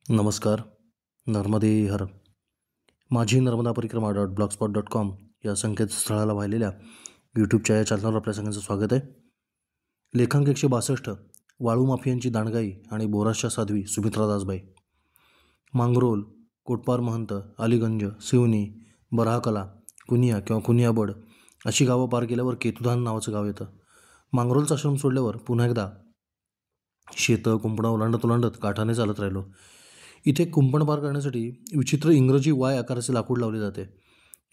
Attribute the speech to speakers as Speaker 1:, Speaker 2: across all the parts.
Speaker 1: नमस्कार. नर्मदे हर. माझी नर्मदा परिक्रमा .blogspot.com या संकेतस्थळाला वाहिलेल्या यूट्यूबच्या या चॅनलवर आपल्या सगळ्यांचं स्वागत आहे. लेखांक 162 वाळू माफियांची दांडगाई आणि बोरासच्या साध्वी सुमित्रा दासबाई. मांगरोल, कोटपार महंत, अलीगंज, सिवनी, बराहकला, कुनिया किंवा कुनियाबड अशी गावं पार केल्यावर केतुधान नावाचं गाव येतं. मांगरोलचा आश्रम सोडल्यावर पुन्हा एकदा शेतं कुंपणं ओलांडत ओलांडत काठाने चालत राहिलो. इथे कुंपण पार करण्यासाठी विचित्र इंग्रजी वाय आकाराचे लाकूड लावले जाते.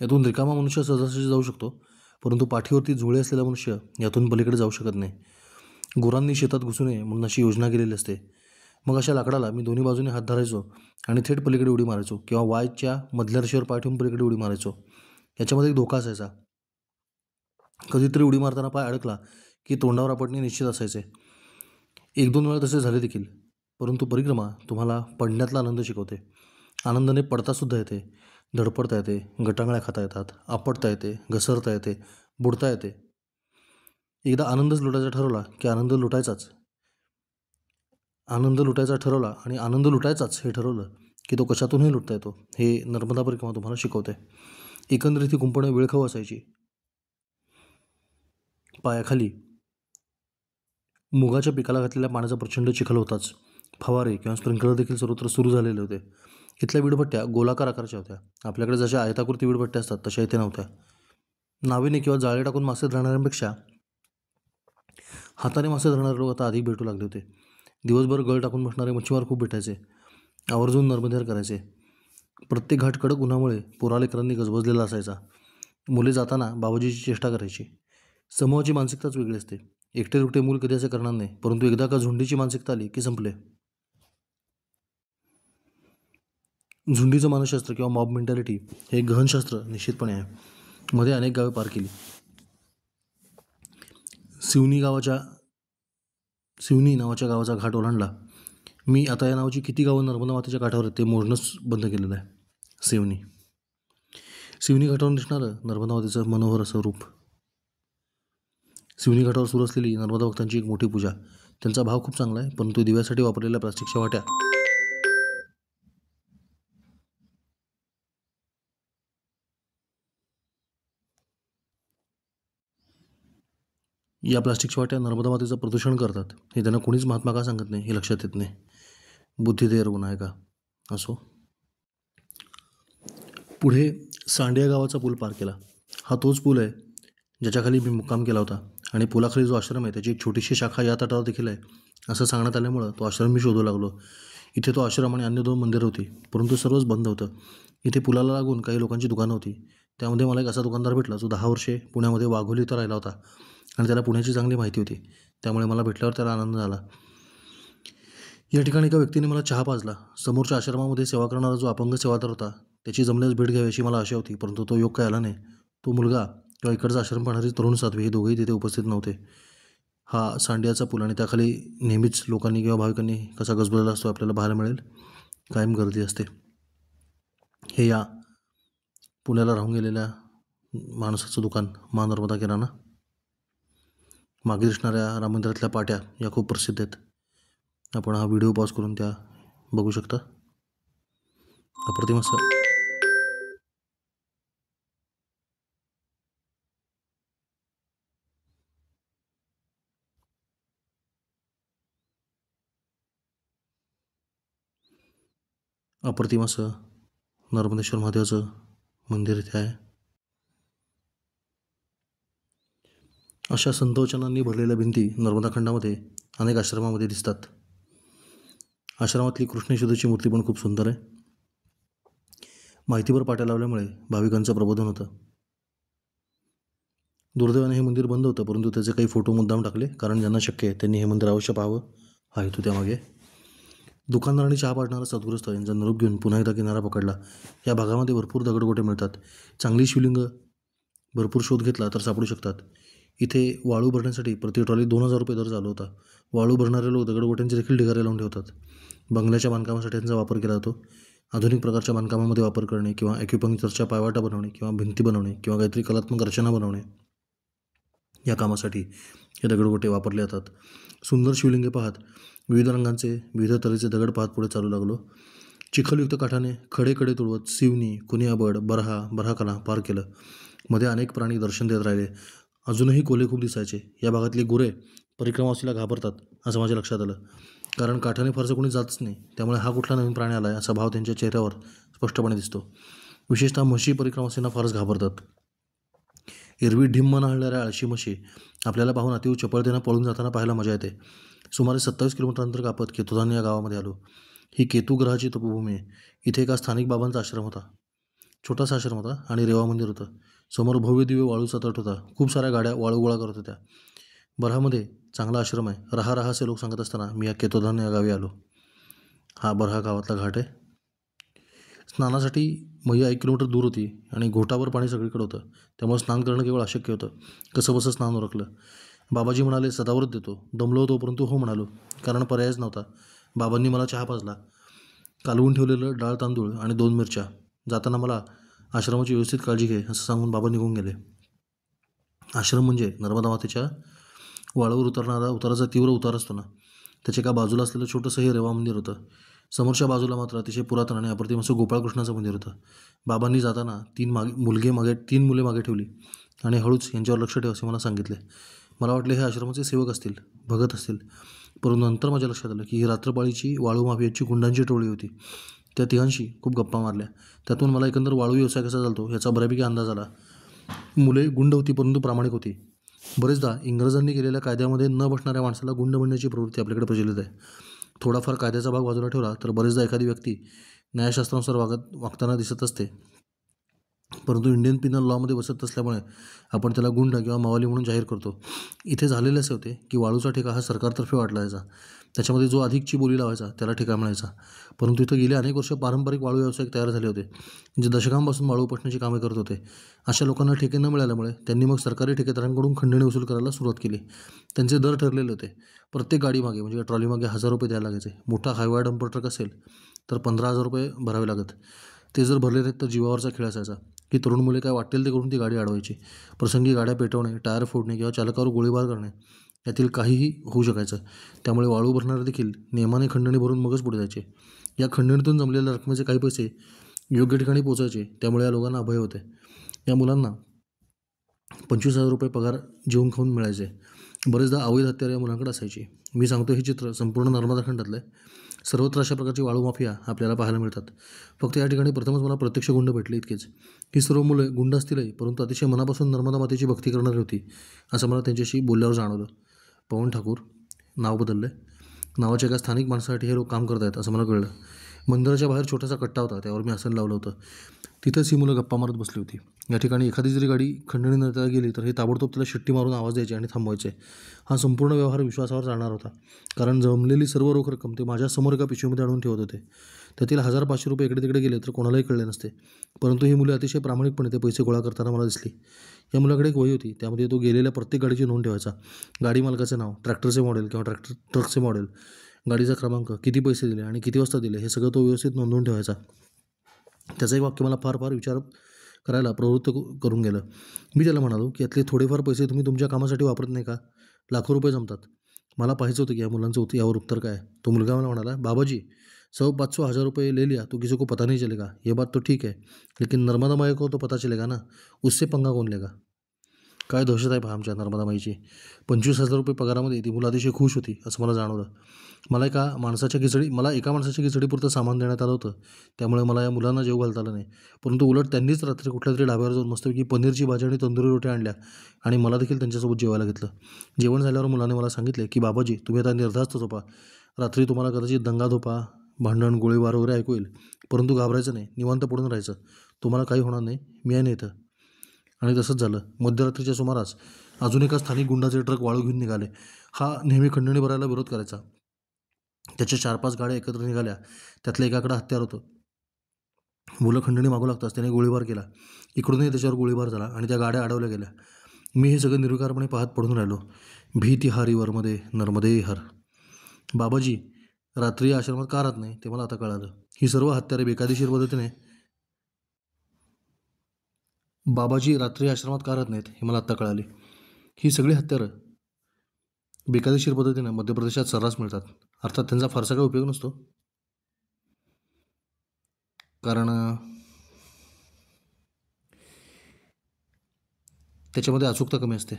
Speaker 1: यातून रिकामा मनुष्य सहजासहजी जाऊ शकतो, परंतु पाठीवरती जुळे असलेला मनुष्य यातून पलीकडे जाऊ शकत नाही. गुरांनी शेतात घुसू नये म्हणून अशी योजना केलेली असते. मग अशा लाकडाला मी दोन्ही बाजूने हात धरायचो आणि थेट पलीकडे उडी मारायचो किंवा वायच्या मधल्या रेषेवर पाय ठेवून पलीकडे उडी मारायचो. याच्यामध्ये एक धोका असायचा. कधीतरी उडी मारताना पाय अडकला की तोंडावर आपटणे निश्चित असायचे. 1-2 वेळा तसे झाले देखील. परंतु परिक्रमा तुम्हाला पडण्यातला आनंद शिकवते. आनंदाने पडतासुद्धा येते, धडपडता येते, गटांगळ्या खाता येतात, आपटता येते, घसरता येते, बुडता येते. एकदा आनंदच लुटायचा ठरवला की आनंद लुटायचाच ठरवला आणि आनंद लुटायचाच हे ठरवलं की तो कशातूनही लुटता येतो. हे नर्मदा परिक्रमा तुम्हाला शिकवते. एकंदरीत ही कुंपणे वेळखाऊ असायची. पायाखाली मुगाच्या पिकाला घातलेल्या पाण्याचा प्रचंड चिखल होताच. फवारे किंवा स्प्रिंकलर देखील सर्वत्र सुरू झालेले होते. इथल्या वीडभट्ट्या गोलाकार आकाराच्या होत्या. आपल्याकडे जशा आयताकृती वीडभट्ट्या असतात तशा इथे नव्हत्या. नावेने किंवा जाळे टाकून मासे धरणाऱ्यांपेक्षा हाताने मासे धरणारे लोक आता अधिक भेटू लागले होते. दिवसभर गळ टाकून बसणारे मच्छीमार खूप भेटायचे. आवर्जून नर्मदेहर करायचे. प्रत्येक घाट कडक उन्हामुळे पोरालेकरांनी गजबजलेला असायचा. मुले जाताना बाबाजीची चेष्टा करायची. समूहाची मानसिकताच वेगळी असते. एकटे दुकटे मूल कधी असे करणार नाही, परंतु एकदा का झुंडीची मानसिकता आली की संपले. झुंडीचं मानसशास्त्र किंवा मॉब मेंटॅलिटी हे गहनशास्त्र निश्चितपणे आहे. मध्ये अनेक गावे पार केली. सिवनी नावाच्या गावाचा घाट ओलांडला. मी आता या नावाची किती गावं नर्मदा मातेच्या काठावर आहेत ते मोजणंच बंद केलेलं आहे. सिवनी घाटावरून दिसणारं नर्मदा मातेचं मनोहर असं रूप. सिवनी घाटावर सुरू असलेली नर्मदा भक्तांची एक मोठी पूजा. त्यांचा भाव खूप चांगला आहे, परंतु दिव्यासाठी वापरलेल्या प्लास्टिकच्या वाट्या नर्मदा मातेचं प्रदूषण करतात. हे त्यांना कोणीच महात्मा का सांगत नाही हे लक्षात येत नाही. बुद्धिदेव गुन्हा आहे का? असो. पुढे सांडिया गावाचा पूल पार केला. हा तोच पूल आहे ज्याच्याखाली मी मुक्काम केला होता आणि पुलाखाली जो आश्रम आहे त्याची एक छोटीशी शाखा या तटावर देखील आहे असं सांगण्यात आल्यामुळं तो आश्रम मी शोधू लागलो. इथे तो आश्रम आणि अन्य 2 मंदिरं होती, परंतु सर्वच बंद होतं. इथे पुलाला लागून काही लोकांची दुकानं होती. त्यामध्ये मला एक असा दुकानदार भेटला जो 10 वर्षे पुण्यामध्ये वाघोली इथं राहिला होता आणि त्याला पुण्याची चांगली माहिती होती. त्यामुळे मला भेटल्यावर त्याला आनंद झाला. या ठिकाणी एका व्यक्तीने मला चहा पाजला. समोरच्या आश्रमामध्ये सेवा करणारा जो अपंग सेवादार होता त्याची जमल्यास भेट घ्यावी अशी मला आशा होती, परंतु तो योग काय आला नाही. तो मुलगा किंवा इकडचा आश्रम पाहणारी तरुण साध्वी हे दोघेही तिथे उपस्थित नव्हते. हा सांडियाचा पूल आणि त्याखाली नेहमीच लोकांनी किंवा भाविकांनी कसा गजबजलेला असतो आपल्याला पाहायला मिळेल. कायम गर्दी असते. हे या पुण्याला राहून गेलेल्या माणसाचं दुकान मा नर्मदा किराणा. मागे दिसणाऱ्या राम मंदिरातल्या पाट्या या खूप प्रसिद्ध आहेत. आपण हा व्हिडिओ पॉज करून त्या बघू शकता. अप्रतिम असं नर्मदेश्वर महादेवाचं मंदिर इथे आहे. अशा संतवचनांनी भरलेल्या भिंती नर्मदा खंडामध्ये अनेक आश्रमामध्ये दिसतात. आश्रमातली कृष्णेश्वरीची मूर्ती पण खूप सुंदर आहे. माहितीवर पाट्या लावल्यामुळे भाविकांचं प्रबोधन होतं. दुर्दैवाने हे मंदिर बंद होतं, परंतु त्याचे काही फोटो मुद्दाम टाकले, कारण ज्यांना शक्य आहे त्यांनी हे मंदिर अवश्य पाहावं हा हेतू त्यामागे. दुकानदार आणि चहा पाडणारा सद्गृहस्थ यांचा निरोप घेऊन पुन्हा एकदा किनारा पकडला. या भागामध्ये भरपूर दगडगोटे मिळतात. चांगली शिवलिंग भरपूर शोध घेतला तर सापडू शकतात. इथे वाळू भरण्यासाठी प्रति ट्रॉली 2000 रुपये दर चालू होता. वाळू भरणारे लोक दगडगोट्यांचे देखील ढिगारे लावून ठेवतात. बंगल्याच्या बांधकामासाठी यांचा वापर केला जातो. आधुनिक प्रकारच्या बांधकामामध्ये वापर करणे किंवा ॲक्युपंक्चरच्या पायवाटा बनवणे किंवा भिंती बनवणे किंवा काहीतरी कलात्मक रचना बनवणे या कामासाठी हे दगडगोटे वापरले जातात. सुंदर शिवलिंगे पाहत, विविध रंगांचे विविध तऱ्हेचे दगड पाहत पुढे चालू लागलो. चिखलयुक्त काठाने खडे तुडवत सिवनी, कुनियाबड, बरहाकाना पार केलं. मध्ये अनेक प्राणी दर्शन देत राहिले. अजूनही कोल्हे खूप दिसायचे. या भागातली गुरे परिक्रमावासीला घाबरतात असं माझ्या लक्षात आलं. कारण काठाने फारसं कोणी जातच नाही. त्यामुळे हा कुठला नवीन प्राणी आला आहे असा भाव त्यांच्या चेहऱ्यावर स्पष्टपणे दिसतो. विशेषतः म्हशी परिक्रमावासींना फारच घाबरतात. एरवी ढिम्म नाहळणाऱ्या आळशी म्हशी आपल्याला पाहून अतिव चपळतेनं पळून जाताना पाहायला मजा येते. सुमारे 27 किलोमीटर अंतर कापत केतुधान या गावामध्ये आलो. ही केतू ग्रहाची तपोभूमी आहे. इथे एका स्थानिक बाबांचा आश्रम होता. छोटासा आश्रम होता आणि रेवा मंदिर होतं. समोर भव्य दिव्य वाळूचा तट होता. खूप साऱ्या गाड्या वाळू गोळा करत होत्या. बरहामध्ये चांगला आश्रम आहे. रहा असे लोक सांगत असताना मी या केतुधान या गावी आलो. हा बरहा गावातला घाट आहे. स्नानासाठी मैया 1 किलोमीटर दूर होती आणि घोटावर पाणी सगळीकडे होतं. त्यामुळे स्नान करणं केवळ अशक्य होतं. कसंबसं स्नान उरकलं. बाबाजी म्हणाले सदाव्रत देतो. दमलो होतो परंतु हो म्हणालो, कारण पर्यायच नव्हता. बाबांनी मला चहा पाजला. कालवून ठेवलेलं डाळ तांदूळ आणि 2 मिरच्या. जाताना मला आश्रमाची व्यवस्थित काळजी घे असं सांगून बाबा निघून गेले. आश्रम म्हणजे नर्मदा मातेच्या वाळूवर उताराचा तीव्र उतार असतो ना, त्याच्या एका बाजूला असलेलं छोटंसं हे रेवा मंदिर होतं. समोरच्या बाजूला मात्र अतिशय पुरातन आणि अप्रतिम असं गोपाळकृष्णाचं मंदिर होतं. बाबांनी जाताना 3 मुले मागे ठेवली आणि हळूच यांच्यावर लक्ष ठेव असे मला सांगितले. मला वाटले हे आश्रमाचे सेवक असतील, भगत असतील. परंतु नंतर माझ्या लक्षात आलं की ही रात्रपाळीची वाळू माफियाची गुंडांची टोळी होती. त्या तिघांशी खूप गप्पा मारल्या. त्यातून मला एकंदर वाळू व्यवसाय कसा चालतो याचा बऱ्यापैकी अंदाज आला. मुले गुंड होती परंतु प्रामाणिक होती. बरेचदा इंग्रजांनी केलेल्या कायद्यामध्ये न बसणाऱ्या माणसाला गुंड बनण्याची प्रवृत्ती आपल्याकडे प्रचलित आहे. थोडाफार कायद्याचा भाग बाजूला ठेवला तर बरेचदा एखादी व्यक्ती न्यायशास्त्रानुसार वागताना दिसत असते. परंतु इंडियन पिनल लॉमध्ये बसत असल्यामुळे आपण त्याला गुंड किंवा मावाली म्हणून जाहीर करतो. इथे झालेले असे होते की वाळूचा ठेका हा सरकारतर्फे वाटला जायचा. त्याच्यामध्ये जो अधिकची बोली लावायचा त्याला ठेका मिळायचा. परंतु इथं गेले अनेक वर्ष पारंपरिक वाळू व्यावसायिक तयार झाले होते, जे दशकांपासून वाळू उपसण्याची कामे करत होते. अशा लोकांना ठेके न मिळाल्यामुळे त्यांनी मग सरकारी ठेकेदारांकडून खंडणी वसूल करायला सुरुवात केली. त्यांचे दर ठरलेले होते. प्रत्येक गाडीमागे म्हणजे ट्रॉलीमागे 1000 रुपये द्यायला लागायचे. मोठा हायवा डंपर ट्रक असेल तर 15,000 रुपये भरावे लागत. ते जर भरले नाहीत तर जीवावरचा खेळ असायचा. की तरुण मुले काय वाटेल ते करून ती गाडी अडवायची. प्रसंगी गाड्या पेटवणे, टायर फोडणे किंवा चालकावर गोळीबार करणे यातील काहीही होऊ शकायचं. त्यामुळे वाळू भरणारे देखील नियमाने खंडणी भरून मगच पुढे जायचे. या खंडणीतून जमलेल्या रकमेचे काही पैसे योग्य ठिकाणी पोचायचे. त्यामुळे या लोकांना अभय होते. या मुलांना 25,000 रुपये पगार जेवून खाऊन मिळायचे. बरेचदा अवैध हत्यारे या मुलांकडे असायची. मी सांगतो हे चित्र संपूर्ण नर्मदा खंडातलं आहे. सर्वत्र अशा प्रकारची वाळू माफिया आपल्याला पाहायला मिळतात. फक्त या ठिकाणी प्रथमच मला प्रत्यक्ष गुंड भेटले इतकेच. ही सर्व मुलं गुंड असतीलही परंतु अतिशय मनापासून नर्मदा मातेची भक्ती करणारी होती असं मला त्यांच्याशी बोलल्यावर जाणवलं. पवन ठाकूर नाव बदललं आहे. नावाच्या एका स्थानिक माणसासाठी हे लोक काम करत आहेत असं मला कळलं. मंदिराच्या बाहेर छोटासा कट्टा होता, त्यावर मी आसन लावलं होतं. तिथंच ही मुलं गप्पा मारत बसली होती. या ठिकाणी एखादी जरी गाडी खंडणी न गेली तर हे ताबडतोब त्याला शिट्टी मारून आवाज द्यायचे आणि थांबवायचे. हा संपूर्ण व्यवहार विश्वासावर चालणार होता. कारण जमलेली सर्व रोख रक्कम ते माझ्यासमोर एका पिशवीमध्ये आणून ठेवत होते. त्यातील 1000-500 रुपये इकडे तिकडे गेले तर कोणालाही कळले नसते. परंतु ही मुले अतिशय प्रामाणिकपणे ते पैसे गोळा करताना मला दिसली. या मुलाकडे एक वही होती. त्यामध्ये तो गेलेल्या प्रत्येक गाडीची नोंद ठेवायचा. गाडी मालकाचे नाव, ट्रॅक्टरचे मॉडेल किंवा ट्रकचे मॉडेल, गाडीचा क्रमांक, किती पैसे दिले आणि किती वाजता दिले हे सगळं तो व्यवस्थित नोंदवून ठेवायचा. त्याचं एक वाक्य मला फार विचार करायला प्रवृत्त करून गेलं. मी त्याला म्हणालो की यातले थोडेफार पैसे तुम्ही तुमच्या कामासाठी वापरत नाही का? लाखो रुपये जमतात. मला पाहायचं होतं की या मुलांचं यावर उत्तर काय. तो मुलगा मला म्हणाला, बाबाजी 100-500 रुपये ले लिया तो किसी को पता नहीं चलेगा. ये बात तो ठीक है, लेकिन नर्मदा माई को तो पता चलेगा ना, उससे पंगा कौन लेगा. काय दहशत आहे पहा आमच्या नर्मदा माईची. 25,000 रुपये पगारामध्ये ती मुलं अतिशय खुश होती असं मला जाणवलं. मला एका माणसाच्या खिचडीपुरतं सामान देण्यात आलं होतं. त्यामुळे मला या मुलांना जेव घालता आलं नाही. परंतु उलट त्यांनीच रात्री कुठल्यातरी ढाब्यावर जाऊन मस्तपैकी पनीरची भाजी आणि तंदुरी रोट्या आणल्या आणि मला देखील त्यांच्यासोबत जेवायला घेतलं. जेवण झाल्यावर मुलाने मला सांगितले की बाबाजी तुम्ही आता निर्धास्त झोपा. रात्री तुम्हाला कदाचित दंगाधोपा, भांडण, गोळीबार वगैरे ऐकू येईल. परंतु घाबरायचं नाही, निवांत पडून राहायचं. तुम्हाला काही होणार नाही, मी आहे ना इथं. आणि तसंच झालं. मध्यरात्रीच्या सुमारास अजून एका स्थानिक गुंडाचे ट्रक वाळू घेऊन निघाले. हा नेहमी खंडणी भरायला विरोध करायचा. त्याच्या 4-5 गाड्या एकत्र निघाल्या. त्यातल्या एकाकडे हत्यार होतं. मुलं खंडणी मागू लागताच त्याने गोळीबार केला. इकडूनही त्याच्यावर गोळीबार झाला आणि त्या गाड्या अडवल्या गेल्या. मी हे सगळं निर्विकारपणे पाहत पडून राहिलो. भीतिहारी वरमध्ये नर्मदे हर. बाबाजी रात्री आश्रमात का राहत नाही ते मला आता कळालं. ही सर्व हत्यारे बेकायदेशीर पद्धतीने बाबाजी रात्री आश्रमात का राहत नाहीत हे मला आत्ता कळाले. ही सगळी हत्यारं बेकायदेशीर पद्धतीनं मध्य प्रदेशात सर्रास मिळतात. अर्थात त्यांचा फारसा काही उपयोग नसतो. कारण त्याच्यामध्ये अचूकता कमी असते.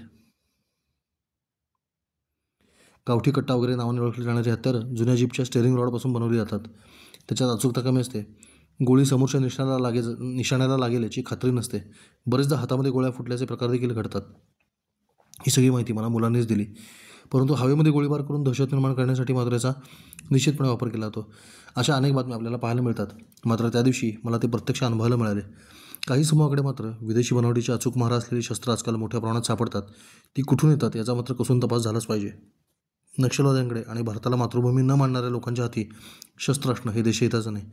Speaker 1: गावठी कट्टा वगैरे नावाने ओळखले जाणारे हत्यार जुन्या जीपच्या स्टेअरिंग रॉडपासून बनवली जातात. त्याच्यात अचूकता कमी असते. गोळी समोरच्या निशाण्याला लागेल याची खात्री नसते. बरेचदा हातामध्ये गोळ्या फुटल्याचे प्रकार देखील घडतात. ही सगळी माहिती मला मुलांनीच दिली. परंतु हवेमध्ये गोळीबार करून दहशत निर्माण करण्यासाठी मात्र याचा निश्चितपणे वापर केला जातो. अशा अनेक बातम्या आपल्याला पाहायला मिळतात. मात्र त्या दिवशी मला ते प्रत्यक्ष अनुभवायला मिळाले. काही समूहाकडे मात्र विदेशी बनावटीची अचूक महार असलेली शस्त्र आजकाल मोठ्या प्रमाणात सापडतात. ती कुठून येतात याचा मात्र कसून तपास झालाच पाहिजे. नक्षलवाद्यांकडे आणि भारताला मातृभूमी न मानणाऱ्या लोकांच्या हाती शस्त्र असणं हे देशहिताचं नाही.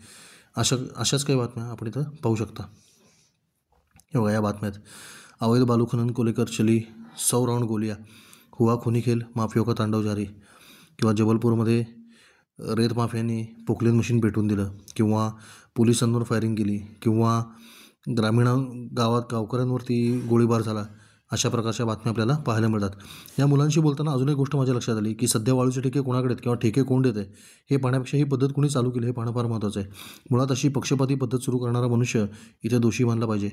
Speaker 1: अशाच काही बातम्या आपण इथं पाहू शकता. हे बघा, या बातम्यात अवैध बालू खनन को लेकर चली 100 राउंड गोलियां, हुआ खूनी खेल, माफियों का तांडव जारी. किंवा जबलपूरमध्ये रेत माफियांनी पोकलेन मशीन पेटवून दिलं, किंवा पोलिसांवर फायरिंग केली, किंवा ग्रामीण गावकऱ्यांवरती गोळीबार झाला. अशा प्रकारच्या बातम्या आपल्याला पाहायला मिळतात. या मुलांशी बोलताना अजून एक गोष्ट माझ्या लक्षात आली की सध्या वाळूचे ठेके कोणाकडे आहेत किंवा ठेके कोण देत आहे हे पाहण्यापेक्षा ही पद्धत कोणी चालू केली हे पाहणं फार महत्त्वाचं आहे. मुळात अशी पक्षपाती पद्धत सुरू करणारा मनुष्य इथे दोषी मानला पाहिजे.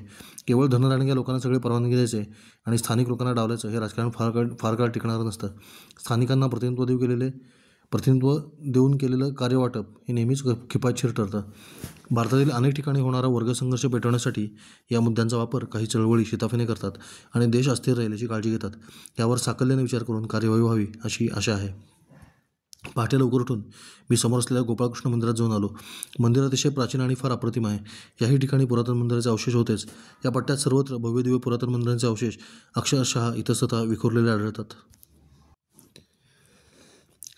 Speaker 1: केवळ धनदांडग्या लोकांना सगळे परवानगी द्यायचे आणि स्थानिक लोकांना डावलायचं हे राजकारण फार काळ टिकणारं नसतं. स्थानिकांना प्रतिनिधित्व देऊन केलेलं कार्यवाटप हे नेहमीच किफायतशीर ठरतं. भारतातील अनेक ठिकाणी होणारा वर्गसंघर्ष पेटवण्यासाठी या मुद्द्यांचा वापर काही चळवळी शिताफीने करतात आणि देश अस्थिर राहील याची काळजी घेतात. यावर साकल्याने विचार करून कार्यवाही व्हावी अशी आशा आहे. पहाटे लवकर उठून मी समोर असलेल्या गोपाळकृष्ण मंदिरात जाऊन आलो. मंदिर अतिशय प्राचीन आणि फार अप्रतिम आहे. याही ठिकाणी पुरातन मंदिराचे अवशेष होतेच. या पट्ट्यात सर्वत्र भव्यदिव्य पुरातन मंदिरांचे अवशेष अक्षरशः इतस्ततः विखुरलेले आढळतात.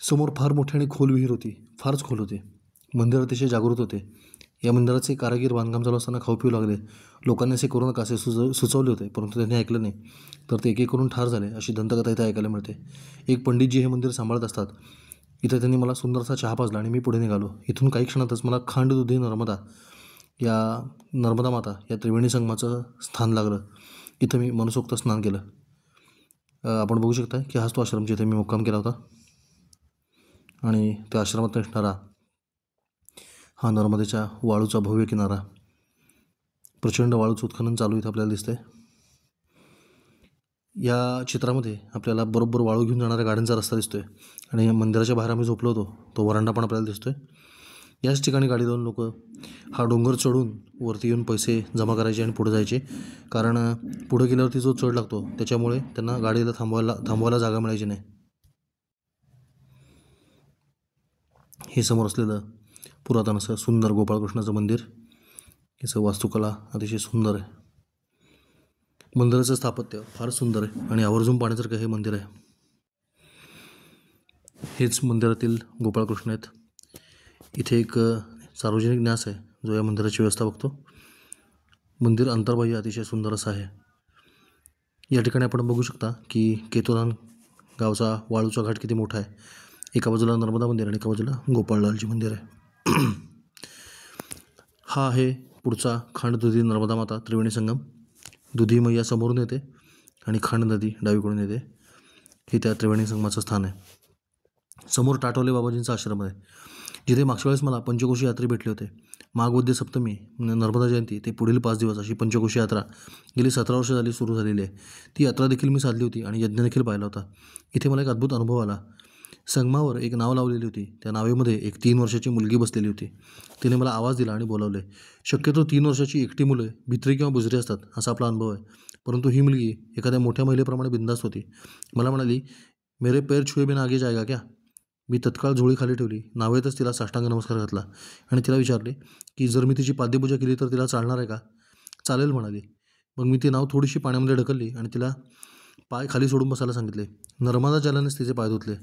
Speaker 1: समोर फार मोठी आणि खोल विहीर होती. फारच खोल होती. मंदिर अतिशय जागृत होते. या मंदिराचे कारागीर बांधकाम चालू असताना खाऊ पिऊ लागले. लोकांनी असे करू नका असे सुचवले होते, परंतु त्यांनी ऐकलं नाही. तर ते एक करून ठार झाले अशी दंतकथा इथे ऐकायला मिळते. एक पंडितजी हे मंदिर सांभाळत असतात. इथं त्यांनी मला सुंदरसा चहा पाजला आणि मी पुढे निघालो. इथून काही क्षणातच मला खांड दुधी नर्मदा माता या त्रिवेणी संगमाचं स्थान लागलं. इथं मी मनसोक्त स्नान केलं. आपण बघू शकता की हाच तो आश्रम जिथे मी मुक्काम केला होता आणि त्या आश्रमात असणारा हा नर्मदेच्या वाळूचा भव्य किनारा. प्रचंड वाळूचं उत्खनन चालू इथं आपल्याला दिसतंय. या चित्रामध्ये आपल्याला बरोबर वाळू घेऊन जाणाऱ्या गाड्यांचा रस्ता दिसतोय आणि मंदिराच्या बाहेर आम्ही झोपलो होतो तो वरांडा पण आपल्याला दिसतोय. याच ठिकाणी गाडी लावून लोक हा डोंगर चढून वरती येऊन पैसे जमा करायचे आणि पुढे जायचे. कारण पुढे गेल्यावरती जो चढ लागतो त्याच्यामुळे त्यांना गाडीला थांबवायला जागा मिळायची नाही. हे समोर असलेलं पुरातन असं सुंदर गोपाळकृष्णाचं मंदिर, याचं वास्तुकला अतिशय सुंदर आहे. मंदिराचं स्थापत्य फार सुंदर आहे आणि आवर्जून पाहण्यासारखं हे मंदिर आहे. हेच मंदिरातील गोपाळकृष्ण आहेत. इथे एक सार्वजनिक न्यास आहे जो या मंदिराची व्यवस्था बघतो. मंदिर अंतर्बाह्य अतिशय सुंदर असं आहे. या ठिकाणी आपण बघू शकता की केतोरान गावचा वाळूचा घाट किती मोठा आहे. एका बाजूला नर्मदा मंदिर आणि एका बाजूला गोपाळलालजी मंदिर आहे. हा आहे पुढचा खांड दुधी नर्मदा माता त्रिवेणी संगम. दुधी मैया समोरून येते आणि खांड नदी डावीकडून येते. हे त्या त्रिवेणी संगमाचं स्थान आहे. समोर टाटोले बाबाजींचा आश्रम आहे जिथे मागच्या वेळेस मला पंचकोशी यात्रे भेटले होते. माघ वद्य सप्तमी, नर्मदा जयंती ते पुढील 5 दिवस अशी पंचकोशी यात्रा गेली 17 वर्ष झाली सुरू झालेली आहे. ती यात्रा देखील मी साधली होती आणि यज्ञ देखील पाहिला होता. इथे मला एक अद्भुत अनुभव आला. संगमावर एक नाव लावलेली होती. त्या नावेमध्ये एक 3 वर्षाची मुलगी बसलेली होती. तिने मला आवाज दिला आणि बोलावले. शक्यतो 3 वर्षाची एकटी मुलं भित्री किंवा बुजरी असतात असा आपला अनुभव आहे, परंतु ही मुलगी एखाद्या मोठ्या महिलेप्रमाणे बिंदास होती. मला म्हणाली, मेरे पैर छुए बिना आगे जाएगा क्या. मी तत्काळ झोळी खाली ठेवली. नावेतच तिला साष्टांग नमस्कार घातला आणि तिला विचारले की जर मी तिची पाद्यपूजा केली तर तिला चालणार आहे का. चालेल म्हणाली. मग मी ती नाव थोडीशी पाण्यामध्ये ढकलली आणि तिला पाय खाली सोडून बसायला सांगितले. नर्मदा जलानेच तिचे पाय धुतले.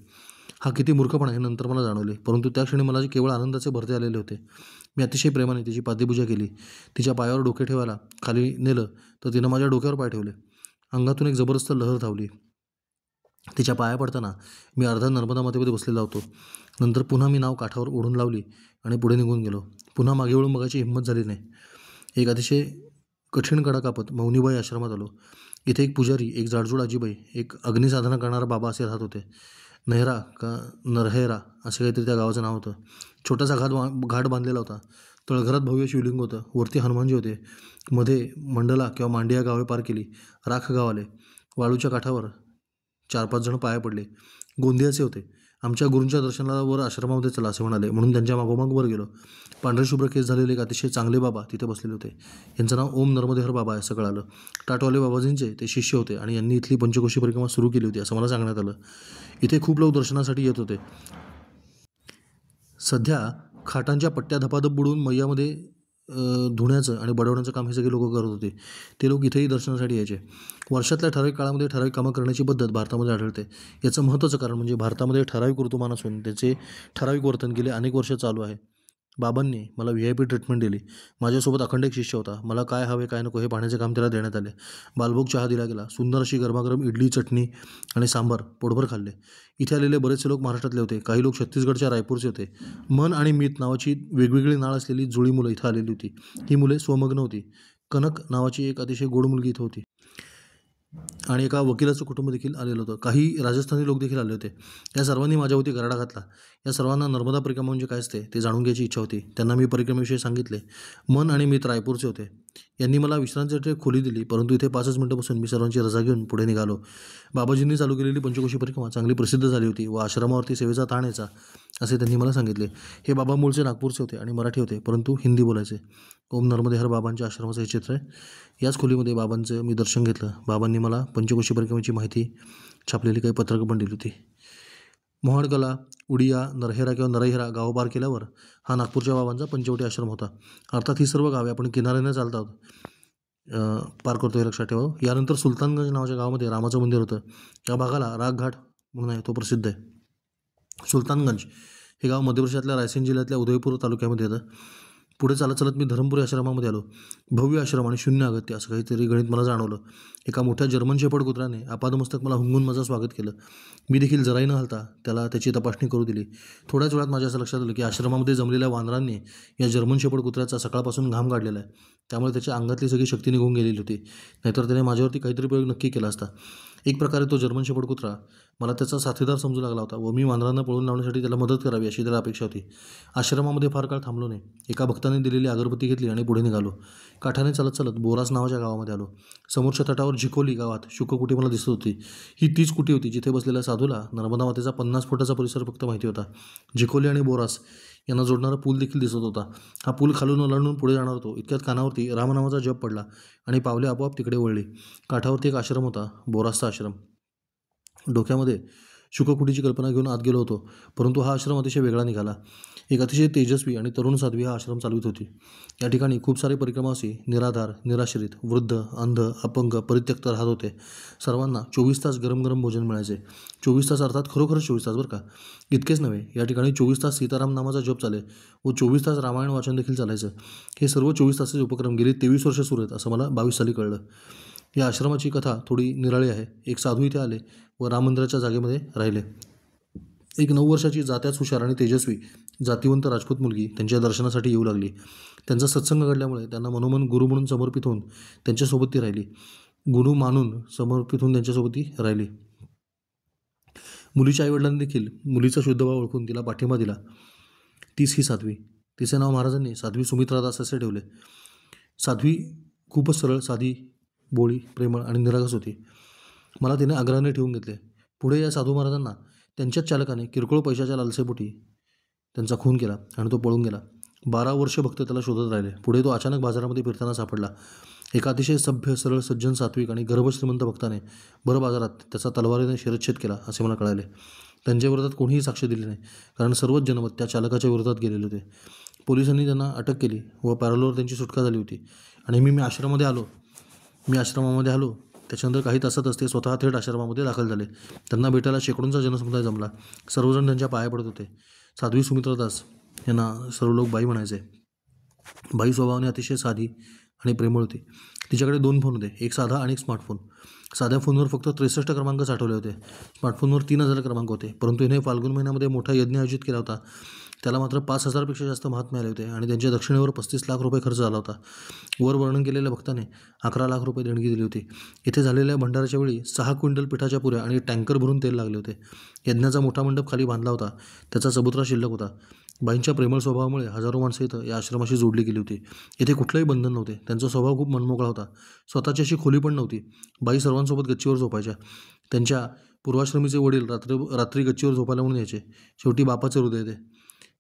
Speaker 1: हा किती मूर्खपणा हे नंतर मला जाणवले, परंतु त्या क्षणी मला केवळ आनंदाचे भरते आलेले होते. मी अतिशय प्रेमाने तिची पाद्यपूजा केली. तिच्या पायावर डोके ठेवायला खाली नेलं तर तिनं माझ्या डोक्यावर पाय ठेवले. अंगातून एक जबरदस्त लहर धावली. तिच्या पाया पडताना मी अर्धा नर्मदा मातेमध्ये बसलेला होतो. नंतर पुन्हा मी नाव काठावर ओढून लावली आणि पुढे निघून गेलो. पुन्हा मागे वळून बघायची हिंमत झाली नाही. एक अतिशय कठीण कडा कापत मौनीबाई आश्रमात आलो. इथे एक पुजारी, एक जाडजूड आजीबाई, एक अग्निसाधना करणारा बाबा असे राहत होते. नरहेरा असे काहीतरी त्या गावाचं नाव होतं. छोटासा घाट बांधलेला होता. तळघरात भव्य शिवलिंग होतं, वरती हनुमानजी होते, मध्ये मंडला किंवा मांडिया गावे पार केली, राख गाव आले, वाळूच्या काठावर 4-5 जण पाया पडले. गोंदियाचे होते. आमच्या गुरूंच्या दर्शनाला वर आश्रमामध्ये चला असे म्हणाले, म्हणून त्यांच्या मागोमाग वर गेलो. पांढरे शुभ्र केस झालेले एक अतिशय चांगले बाबा तिथे बसलेले होते. यांचं नाव ओम नर्मदेहर बाबा आहे असं कळालं. टाटवाले बाबाजींचे ते शिष्य होते आणि यांनी इथली पंचकोशी परिक्रमा सुरू केली होती असं मला सांगण्यात आलं. इथे खूप लोक दर्शनासाठी येत होते. सध्या खाटांच्या पट्ट्या धपाधप बुडवून मैयामध्ये धुण्याचं आणि बडवण्याचं काम हे सगळे लोक करत होते. ते लोक इथेही दर्शनासाठी यायचे. वर्षातल्या ठराविक काळामध्ये ठराविक कामं करण्याची पद्धत भारतामध्ये आढळते. याचं महत्त्वाचं कारण म्हणजे भारतामध्ये ठराविक ऋतुमान असून त्याचे ठराविक वर्तन गेले अनेक वर्ष चालू आहे. बाबांनी मला VIP ट्रीटमेंट दिली. माझ्यासोबत अखंड एक शिष्य होता. मला काय हवे काय नको हे पाहण्याचे काम त्याला देण्यात आले. बालभोग चहा दिला गेला. सुंदर अशी गरमागरम इडली, चटणी आणि सांबार पोटभर खाल्ले. इथे आलेले बरेचसे लोक महाराष्ट्रातले होते. काही लोक छत्तीसगडच्या रायपूरचे होते. मन आणि मीत नावाची वेगवेगळी नाळ असलेली जुळी मुलं इथं आलेली होती. ही मुले स्वमग्न होती. कनक नावाची एक अतिशय गोड मुलगी इथं होती आणि एका वकिलाचं कुटुंब देखील आलेलं होतं. काही राजस्थानी लोक देखील आले होते. या सर्वांनी माझ्यावरती गराडा घातला. या सर्वांना नर्मदा परिक्रमा म्हणजे काय असते ते जाणून घ्यायची इच्छा होती. त्यांना मी परिक्रमेविषयी सांगितले. मन आणि मित्र रायपूरचे होते. यांनी मला विश्रांतीसाठी खोली दिली, परंतु इथे 5 मिनिटं बसून मी सर्वांची रजा घेऊन पुढे निघालो. बाबाजींनी चालू केलेली पंचकोशी परिक्रमा चांगली प्रसिद्ध झाली होती व आश्रमावरती सेवेचा ताण यायचा असे त्यांनी मला सांगितले. हे बाबा मूळचे नागपूरचे होते आणि मराठी होते, परंतु हिंदी बोलायचे. ओम नर्मदेहर बाबांच्या आश्रमाचं हे चित्र आहे. याच खोलीमध्ये बाबांचं मी दर्शन घेतलं. बाबांनी मला पंचकोशी परिक्रमेची माहिती छापलेली काही पत्रकं पण दिली होती. मोहडकला, उडिया, नरहेरा किंवा नरहेरा गाव पार केल्यावर हा नागपूरच्या बाबांचा पंचवटी आश्रम होता. अर्थात ही सर्व गावे आपण किनाऱ्याने चालत आहोत पार करतो हे लक्षात ठेवावं. यानंतर सुलतानगंज नावाच्या गावामध्ये रामाचं मंदिर होतं. या भागाला रागघाट म्हणून आहे, तो प्रसिद्ध आहे. सुलतानगंज हे गाव मध्य प्रदेशातल्या रायसेन जिल्ह्यातल्या उदयपूर तालुक्यामध्ये येतं. पुढे चालत चालत मी धरमपुरी आश्रमामध्ये आलो. भव्य आश्रम आणि शून्य अगत्य असं काहीतरी गणित मला जाणवलं. एका मोठ्या जर्मन शेपर्ड कुत्र्याने आपादमस्तक मला हुंगून माझं स्वागत केलं. मी देखील जराही न हलता त्याला त्याची तपासणी करू दिली. थोड्याच वेळात माझ्या असं लक्षात आलं की आश्रमामध्ये जमलेल्या वानरांनी या जर्मन शेपर्ड कुत्र्याचा सकाळपासून घाम काढलेला आहे. त्यामुळे त्याच्या अंगातली सगळी शक्ती निघून गेलेली होती. नाहीतर त्याने माझ्यावरती काहीतरी प्रयोग नक्की केला असता. एक प्रकारे तो जर्मन शेपर्ड कुत्रा मला त्याचा साथीदार समजू लागला होता व मी वानरांना पळून लावण्यासाठी त्याला मदत करावी अशी त्याला अपेक्षा होती. आश्रमामध्ये फार काळ थांबलो नाही. एका भक्ताने दिलेली अगरबत्ती घेतली आणि पुढे निघालो. काठाने चालत चालत बोरास नावाच्या गावामध्ये आलो. समोरच्या तटावर झिकोली गावात शुककुटी मला दिसत होती. ही तीच कुटी होती जिथे बसलेल्या साधूला नर्मदा मातेचा 50 फुटाचा परिसर फक्त माहिती होता. झिकोली आणि बोरास यांना जोडणारा पूल देखील दिसत होता. हा पूल खालून ओलांडून पुढे जाणार होतो. इतक्यात कानावरती रामनामाचा जप पडला आणि पावले आपोआप तिकडे वळली. काठावरती एक आश्रम होता, बोरासचा आश्रम. डोक्यामध्ये शुककुटीची कल्पना घेऊन आत गेलो होतो, परंतु हा आश्रम अतिशय वेगळा निघाला. एक अतिशय तेजस्वी आणि तरुण साध्वी हा आश्रम चालवित होती. या ठिकाणी खूप सारे परिक्रमावासी निराधार, निराश्रित, वृद्ध, अंध, अपंग, परित्यक्त राहत होते. सर्वांना 24 तास गरम गरम भोजन मिळायचे. 24 तास अर्थात खरोखरच 24 तास बरं का. इतकेच नव्हे, या ठिकाणी 24 तास सीताराम नामाचा जप चाले व 24 तास रामायण वाचन देखील चालायचं. हे सर्व 24 तासाचे उपक्रम गेली 23 वर्ष सुरू आहेत असं मला 22 साली कळलं. या आश्रमाची कथा थोडी निराळी आहे. एक साधू इथे आले व राम मंदिराच्या जागेमध्ये राहिले. एक 9 वर्षाची जात्याच हुशार आणि तेजस्वी जातिवंत राजपूत मुलगी त्यांच्या दर्शनासाठी येऊ लागली. त्यांचा सत्संग घडल्यामुळे त्यांना मनोमन गुरु म्हणून समर्पित होऊन त्यांच्यासोबत ती राहिली. गुरु मानून समर्पित होऊन त्यांच्यासोबत ती राहिली. मुलीच्या आईवडिलांनी देखील मुलीचा शुद्धभाव ओळखून तिला पाठिंबा दिला. तीच ही साध्वी. तिचे नाव महाराजांनी साध्वी सुमित्रा दास असे ठेवले. साध्वी खूपच सरळ, साधी, बोळी, प्रेमळ आणि निरागस होती. मला तिने आग्रहाने ठेवून घेतले. पुढे या साधू महाराजांना त्यांच्याच चालकाने किरकोळ पैशाच्या लालसेपोटी त्यांचा खून केला आणि तो पळून गेला. 12 वर्ष भक्त त्याला शोधत राहिले. पुढे तो अचानक बाजारामध्ये फिरताना सापडला. एका अतिशय सभ्य, सरळ, सज्जन, सात्विक आणि गर्भश्रीमंत भक्ताने भर बाजारात त्याचा तलवारीने शिरच्छेद केला असे मला कळाले. त्यांच्या विरोधात कोणीही साक्ष दिली नाही, कारण सर्वच जनमत त्या चालकाच्या विरोधात गेलेले होते. पोलिसांनी त्यांना अटक केली व पॅरोलवर त्यांची सुटका झाली होती आणि मी आश्रमामध्ये आलो. त्याच्यानंतर काही तासातच ते स्वतः थेट आश्रमामध्ये दाखल झाले. त्यांना भेटायला शेकडोंचा जनसमुदाय जमला. सर्वजण त्यांच्या पाया पडत होते. साध्वी सुमित्रा दास यांना सर्व लोक बाई म्हणायचे. बाई स्वभावाने अतिशय साधी आणि प्रेमळ होती. तिच्याकडे 2 फोन होते, एक साधा आणि एक स्मार्टफोन. साध्या फोनवर फक्त 63 क्रमांक साठवले होते. स्मार्टफोनवर 3000 क्रमांक होते. परंतु हिने फाल्गुन महिन्यामध्ये मोठा यज्ञ आयोजित केला होता. त्याला मात्र 5,000पेक्षा जास्त महात्मे आले होते आणि त्यांच्या दक्षिणेवर 35 लाख रुपये खर्च झाला होता. वर वर्णन केलेल्या भक्ताने 11 लाख रुपये देणगी दिली होती. इथे झालेल्या भंडाराच्या वेळी 6 क्विंटल पिठाच्या पुऱ्या आणि टँकर भरून तेल लागले होते. यज्ञाचा मोठा मंडप खाली बांधला होता. त्याचा चबुतरा शिल्लक होता. बाईंच्या प्रेमळ स्वभावामुळे हजारो माणसं इथं या आश्रमाशी जोडली गेली होती. इथे कुठलंही बंधन नव्हते. त्यांचा स्वभाव खूप मनमोकळा होता. स्वतःची अशी खोली पण नव्हती. बाई सर्वांसोबत गच्चीवर झोपायच्या. त्यांच्या पूर्वाश्रमीचे वडील रात्री गच्चीवर झोपायला म्हणून यायचे. शेवटी बापाचे हृदय ते.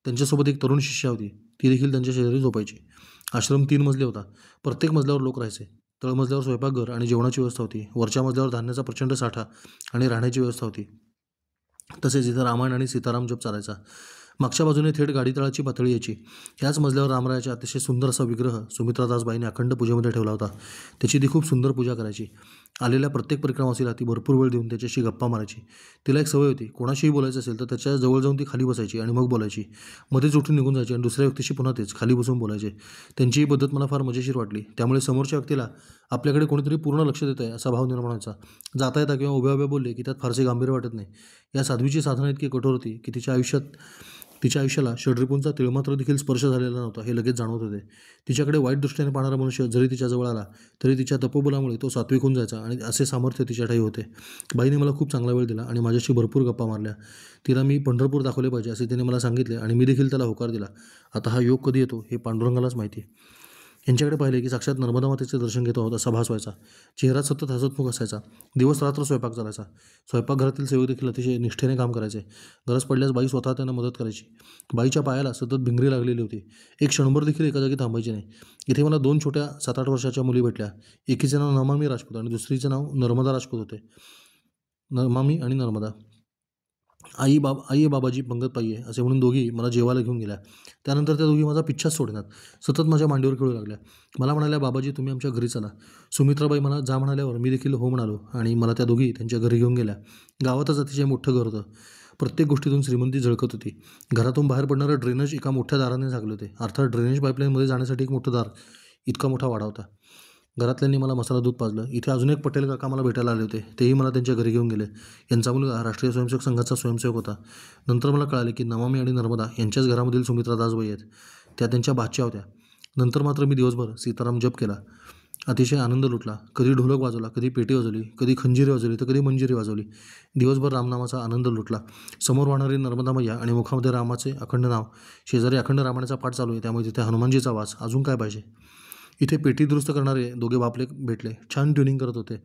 Speaker 1: त्यांच्यासोबत एक तरुण शिष्या होती. ती देखील त्यांच्या शेजारी झोपायची. आश्रम 3 मजले होता. प्रत्येक मजल्यावर लोक राहायचे. तळमजल्यावर स्वयंपाकघर आणि जेवणाची व्यवस्था होती. वरच्या मजल्यावर धान्याचा प्रचंड साठा आणि राहण्याची व्यवस्था होती. तसेच इथं रामायण आणि सीताराम जप चालायचा. मागच्या बाजूने थेट गाडीतळाची पातळी यायची. ह्याच मजल्यावर रामरायाचा अतिशय सुंदर असा विग्रह सुमित्रादासबाईंनी अखंड पूजेमध्ये ठेवला होता. त्याची ती खूप सुंदर पूजा करायची. आलेल्या प्रत्येक परिक्रमावासीला ती भरपूर वेळ देऊन त्याच्याशी गप्पा मारायची. तिला एक सवय होती. कोणाशीही बोलायचं असेल तर त्याच्या जवळ जाऊन ती खाली बसायची आणि मग बोलायची. मध्येच उठून निघून जायची आणि दुसऱ्या व्यक्तीशी पुन्हा तेच खाली बसून बोलायचे. त्यांची ही पद्धत मला फार मजेशीर वाटली. त्यामुळे समोरच्या व्यक्तीला आपल्याकडे कोणीतरी पूर्ण लक्ष देत आहे असा भाव निर्माण व्हायचा. जाता येता किंवा उभ्या उभ्या बोलले की त्यात फारसे गांभीर्य वाटत नाही. या साध्वीची साधना इतकी कठोर होती की तिच्या आयुष्याला षड्रिपूंचा तिळमात्र देखील स्पर्श झालेला नव्हता हे लगेच जाणवत होते. तिच्याकडे वाईट दृष्टीने पाहणारा मनुष्य जरी तिच्याजवळ आला तरी तिच्या तपोबलामुळे तो सात्विक होऊन जायचा आणि असे सामर्थ्य तिच्या ठाई होते. बाईने मला खूप चांगला वेळ दिला आणि माझ्याशी भरपूर गप्पा मारल्या. तिला मी पंढरपूर दाखवले पाहिजे असे तिने मला सांगितले आणि मी देखील त्याला होकार दिला. आता हा योग कधी येतो हे पांडुरंगालाच माहिती. यांच्याकडे पाहिले की साक्षात नर्मदा मातेचे दर्शन घेतो आहोत असा भास व्हायचा. चेहरा सतत हसतमुख असायचा. दिवस रात्र स्वयंपाक चालायचा. स्वयंपाकघरातील सेवक देखील अतिशय निष्ठेने काम करायचे. गरज पडल्यास बाई स्वतः त्यांना मदत करायची. बाईच्या पायाला सतत भिंगरी लागलेली होती. एक क्षणभर देखील एका जागी थांबायची नाही. इथे मला 2 छोट्या 7-8 वर्षाच्या मुली भेटल्या. एकीचे नाव नमामी राजपूत आणि दुसरीचे नाव नर्मदा राजपूत होते. नमामी आणि नर्मदा. आई बाबाजी पंगत पाहिजे असे म्हणून दोघी मला जेवायला घेऊन गेल्या. त्यानंतर त्या दोघी माझा पिच्छाच सोडण्यात. सतत माझ्या मांडीवर खेळू लागल्या. मला म्हणाल्या, बाबाजी तुम्ही आमच्या घरी चला. सुमित्राबाई मला जा म्हणाल्यावर मी देखील हो म्हणालो आणि मला त्या दोघी त्यांच्या घरी घेऊन गेल्या. गावातच अतिशय मोठं घर होतं. प्रत्येक गोष्टीतून श्रीमंती झळकत होती. घरातून बाहेर पडणारं ड्रेनेज एका मोठ्या दाराने झाकले होते. अर्थात ड्रेनेज पाईपलाईनमध्ये जाण्यासाठी एक मोठं दार. इतका मोठा वाडा होता. घरातल्यांनी मला मसाला दूध पाजलं. इथे अजून एक पटेल काका मला भेटायला आले होते. तेही मला त्यांच्या घरी घेऊन गेले. यांचा मुलगा राष्ट्रीय स्वयंसेवक संघाचा स्वयंसेवक होता. नंतर मला कळाले की नमामी आणि नर्मदा यांच्याच घरामधील सुमित्रा दासबाई आहेत. त्या त्यांच्या भाच्या होत्या. नंतर मात्र मी दिवसभर सीताराम जप केला. अतिशय आनंद लुटला. कधी ढोलक वाजवला, कधी पेटी वाजवली, कधी खंजिरी वाजवली तर कधी मंजिरी वाजवली. दिवसभर रामनामाचा आनंद लुटला. समोर वाहणारी नर्मदा मैया आणि मुखामध्ये रामाचे अखंड नाव. शेजारी अखंड रामायणाचा पाठ चालू आहे. त्यामुळे तिथे हनुमानजीचा वास. अजून काय पाहिजे. इथे पेटी दुरुस्त करणारे दोघे बापले भेटले. छान ट्युनिंग करत होते.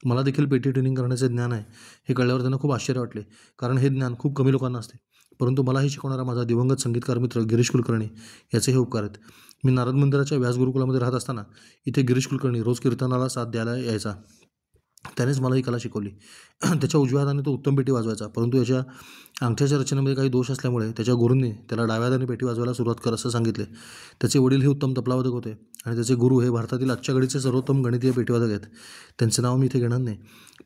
Speaker 1: मला देखील पेटी ट्युनिंग करण्याचे ज्ञान आहे हे कळल्यावर त्यांना खूप आश्चर्य वाटले. कारण हे ज्ञान खूप कमी लोकांना असते. परंतु मलाही शिकवणारा माझा दिवंगत संगीतकार मित्र गिरीश कुलकर्णी याचे हे उपकार आहेत. मी नारद मंदिराच्या व्यास गुरुकुलामध्ये राहत असताना इथे गिरीश कुलकर्णी रोज कीर्तनाला साथ द्यायला यायचा. त्यानेच मला ही कला शिकवली. त्याच्या उजव्या हाताने तो उत्तम पेटी वाजवायचा. परंतु याच्या अंगठ्याच्या रचनेमध्ये काही दोष असल्यामुळे त्याच्या गुरूंनी त्याला डाव्या हाताने पेटी वाजवायला सुरुवात कर असं सांगितले. त्याचे वडील हे उत्तम तबलावादक होते आणि त्याचे गुरु हे भारतातील आजच्या घडीचे सर्वोत्तम गणितीय पेटीवादक आहेत. त्यांचे नाव मी इथे घेणार नाही.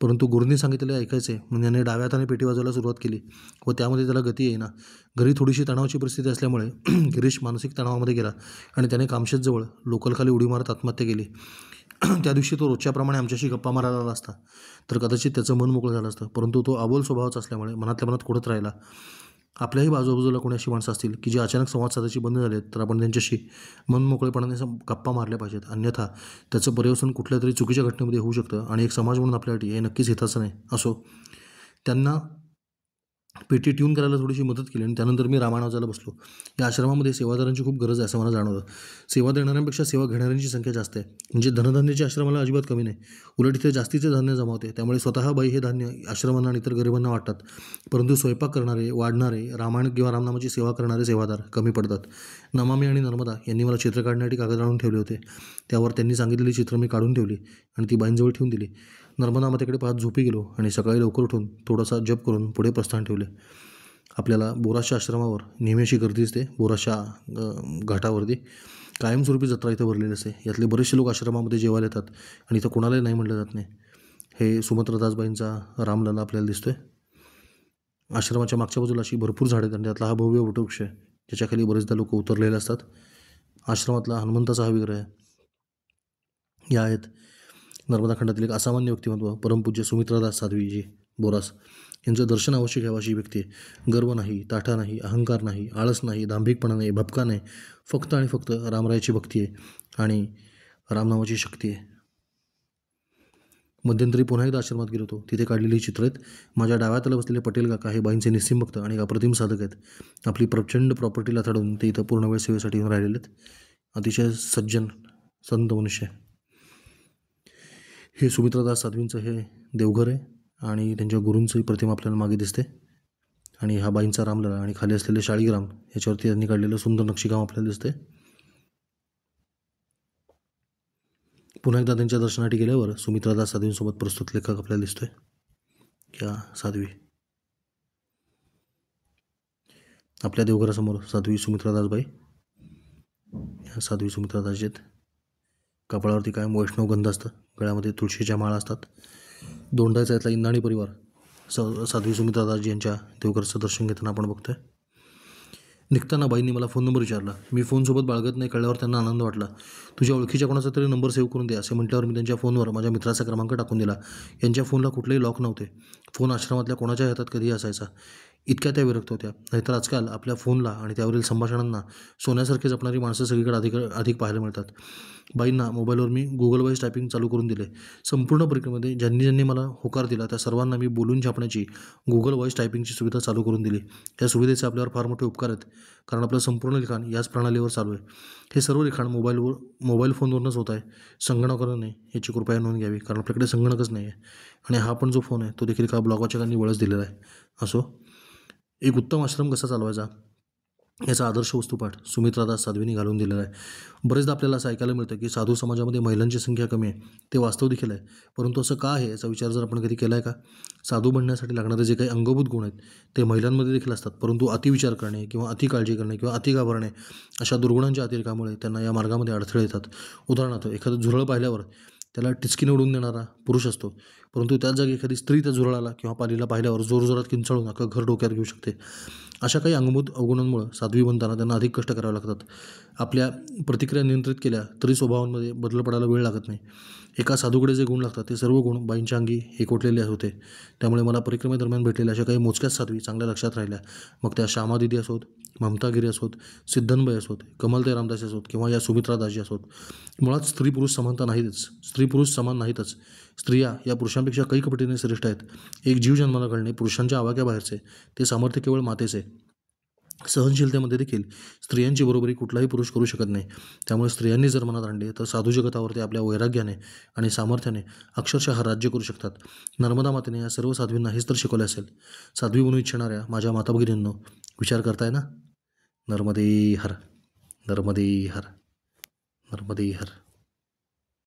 Speaker 1: परंतु गुरूंनी सांगितलेले ऐकायचे म्हणून याने डाव्या हाताने पेटी वाजवायला सुरुवात केली व त्यामध्ये त्याला गती येईना. घरी थोडीशी तणावाची परिस्थिती असल्यामुळे गिरीश मानसिक तणावामध्ये गेला आणि त्याने कामशेतजवळ लोकलखाली उडी मारत आत्महत्या केली. त्या दिवशी तो रोजच्याप्रमाणे आमच्याशी गप्पा मारायला आला असता तर कदाचित त्याचं मन मोकळं झालं असतं. परंतु तो अबोल स्वभावाचा असल्यामुळे मनातल्या मनात कुढत राहिला. आपल्याही बाजूबाजूला कोणी अशी माणसं असतील की जे अचानक संवाद साधायची बंद झालेत तर आपण त्यांच्याशी मन मोकळेपणाने गप्पा मारल्या पाहिजेत. अन्यथा त्याचं पर्यवसन कुठल्या तरी चुकीच्या घटनेमध्ये होऊ शकतं आणि एक समाज म्हणून आपल्यासाठी हे नक्कीच हिताचं नाही. असो, त्यांना पेटी ट्यून करायला थोडीशी मदत केली आणि त्यानंतर मी रामायण वाचायला बसलो. या आश्रमामध्ये सेवादारांची खूप गरज आहे असं मला जाणवलं. सेवा देणाऱ्यांपेक्षा सेवा घेणाऱ्यांची संख्या जास्त आहे. म्हणजे धनधान्याची आश्रमाला अजिबात कमी नाही. उलट इथे जास्तीचे धान्य जमावते. त्यामुळे स्वतः बाई हे धान्य आश्रमांना आणि इतर गरिबांना वाटतात. परंतु स्वयंपाक करणारे, वाढणारे, रामायण किंवा रामनामाची सेवा करणारे सेवादार कमी पडतात. नमामी आणि नर्मदा यांनी मला चित्र काढण्यासाठी कागद आणून ठेवले होते. त्यावर त्यांनी सांगितलेली चित्र मी काढून ठेवली आणि ती बाईंजवळ ठेवून दिली. नर्मदा मातेकडे पाहत झोपी गेलो आणि सकाळी लवकर उठून थोडासा जप करून पुढे प्रस्थान ठेवले. आपल्याला बोरासच्या आश्रमावर नेहमी अशी गर्दी असते. बोरासच्या घाटावरती कायमस्वरूपी जत्रा इथं भरलेली असते. यातले बरेचसे लोक आश्रमामध्ये जेवायला येतात आणि इथं कोणालाही नाही म्हटलं जात नाही. हे सुमित्रादासबाईंचा रामलला आपल्याला दिसतोय. आश्रमाच्या मागच्या बाजूला अशी भरपूर झाडं आहेत आणि त्यातला हा भव्य वटवृक्ष आहे ज्याच्याखाली बरेचदा लोक उतरलेले असतात. आश्रमातला हनुमंताचा हा विग्रह आहे. या आहेत नर्मदा खंडातील एक असामान्य व्यक्तिमत्व परमपूज्य सुमित्रादास साध्वीजी बोरास. यांचं दर्शन अवश्य घ्यावं अशी व्यक्ती आहे. गर्व नाही, ताठा नाही, अहंकार नाही, आळस नाही, दांभिकपणा नाही, भपका नाही, फक्त आणि फक्त रामरायाची भक्ती आहे आणि रामनामाची शक्ती आहे. मध्यंतरी पुन्हा एकदा आश्रमात गेलो होतो. तिथे काढलेली चित्र आहेत. माझ्या डाव्या हाताला बसलेले पटेल काका हे बाईंचे निस्सीम भक्त आणि अप्रतिम साधक आहेत. आपली प्रचंड प्रॉपर्टीला थाडून ते इथं पूर्ण वेळ सेवेसाठी येऊन राहिलेले आहेत. अतिशय सज्जन संत मनुष्य आहे. हे सुमित्रादास साध्वींचं हे देवघर आहे आणि त्यांच्या गुरूंचंही प्रतिमा आपल्याला मागे दिसते. आणि हा बाईंचा रामलला आणि खाली असलेले शाळीग्राम याच्यावरती त्यांनी काढलेलं सुंदर नक्षीकाम आपल्याला दिसते. पुन्हा एकदा त्यांच्या दर्शनासाठी गेल्यावर सुमित्रादास साध्वींसोबत प्रस्तुत लेखक आपल्याला दिसतोय. क्या साध्वी. आपल्या देवघरासमोर साध्वी सुमित्रादासबाई, ह्या साध्वी सुमित्रादास आहेत. कपाळावरती कायम वैष्णव गंध असतं, गळ्यामध्ये तुळशीच्या माळा असतात. दोंडाचा यातला इंदाणी परिवार साध्वी सुमित्रादासजी यांच्या देवघरचं दर्शन घेताना आपण बघतोय. निघताना बाईंनी मला फोन नंबर विचारला. मी फोनसोबत बाळगत नाही कळल्यावर त्यांना आनंद वाटला. तुझ्या ओळखीच्या कोणाचा तरी नंबर सेव्ह करून दे असे म्हटल्यावर मी त्यांच्या फोनवर माझ्या मित्राचा क्रमांक टाकून दिला. यांच्या फोनला कुठलेही लॉक नव्हते. फोन आश्रमातल्या कोणाच्या हातात कधीही असायचा. इतक्या त्या विरक्त होत्या. नाहीतर आजकाल आपल्या फोनला आणि त्यावरील संभाषणांना सोन्यासारखे जपणारी माणसं सगळीकडे अधिक पाहायला मिळतात. बाईंना मोबाईलवर मी गुगल वॉईस टायपिंग चालू करून दिले. संपूर्ण प्रक्रियेमध्ये ज्यांनी ज्यांनी मला होकार दिला त्या सर्वांना मी बोलून छापण्याची गुगल वॉईस टायपिंगची सुविधा चालू करून दिली. या सुविधेचे आपल्यावर फार मोठे उपकार आहेत, कारण आपलं संपूर्ण लिखाण याच प्रणालीवर चालू आहे. हे सर्व लिखाण मोबाईल फोनवरूनच होत आहे, संगणकावर नाही. याची कृपया नोंद घ्यावी, कारण आपल्याकडे संगणकच नाही आहे आणि हा पण जो फोन आहे तो देखील का ब्लॉगवाचकांनी वळच दिलेला आहे. असो, एक उत्तम आश्रम कसा चालवायचा याचा आदर्श वस्तुपाठ सुमित्रादास साध्वींनी घालून दिलेला आहे. बरेचदा आपल्याला असं ऐकायला मिळतं की साधू समाजामध्ये महिलांची संख्या कमी आहे. ते वास्तव देखील आहे, परंतु असं का आहे याचा विचार जर आपण कधी केला आहे का? साधू बनण्यासाठी लागणारे जे काही अंगभूत गुण आहेत ते महिलांमध्ये देखील असतात, परंतु अतिविचार करणे किंवा अति काळजी करणे किंवा अति घाबरणे अशा दुर्गुणांच्या अतिरेकामुळे त्यांना या मार्गामध्ये अडथळे येतात. उदाहरणार्थ, एखादं झुरळ पाहिल्यावर त्याला टिचकीने उडवून देणारा पुरुष असतो, परंतु त्याच जागी एखादी स्त्री त्या झुरळाला किंवा पालीला पाहिल्यावर जोरजोरात किंचाळून अख्खं घर डोक्यावर घेऊ शकते. अशा काही अंगभूत अवगुणांमुळे साध्वी बनताना त्यांना अधिक कष्ट करावे लागतात. आपल्या प्रतिक्रिया नियंत्रित केल्या तरी स्वभावांमध्ये बदल पडायला वेळ लागत नाही. एका साधूकडे जे गुण लागतात ते सर्व गुण बाईंच्या अंगी एकवटलेले होते. त्यामुळे मला परिक्रमेदरम्यान भेटलेल्या अशा काही मोजक्याच साध्वी चांगल्या लक्षात राहिल्या. मग त्या श्यामादिदी असोत, ममतागिरी असोत, सिद्धनबाई असोत, कमलताई रामदास असोत किंवा या सुमित्रादासजी असोत. मुळात स्त्री पुरुष समानता नाहीतच, स्त्री पुरुष समान नाहीतच. स्त्रिया या पुरुषांपेक्षा कैक पटीने श्रेष्ठ आहेत. एक जीव जन्माला घालणे पुरुषांच्या आवाक्याबाहेरचे, ते सामर्थ्य केवळ मातेचे. सहनशीलतेमध्ये देखील स्त्रियांची बरोबरी कुठलाही पुरुष करू शकत नाही. त्यामुळे स्त्रियांनी जर मनात आणले तर साधू जगतावरती आपल्या वैराग्याने आणि सामर्थ्याने अक्षरशः राज्य करू शकतात. नर्मदा मातेने या सर्व साध्वींना हेच तर शिकवले असेल. साध्वी बनू इच्छिणाऱ्या माझ्या माता भगिनींनो, विचार करताय ना? नर्मदे हर, नर्मदे हर, नर्मदे हर.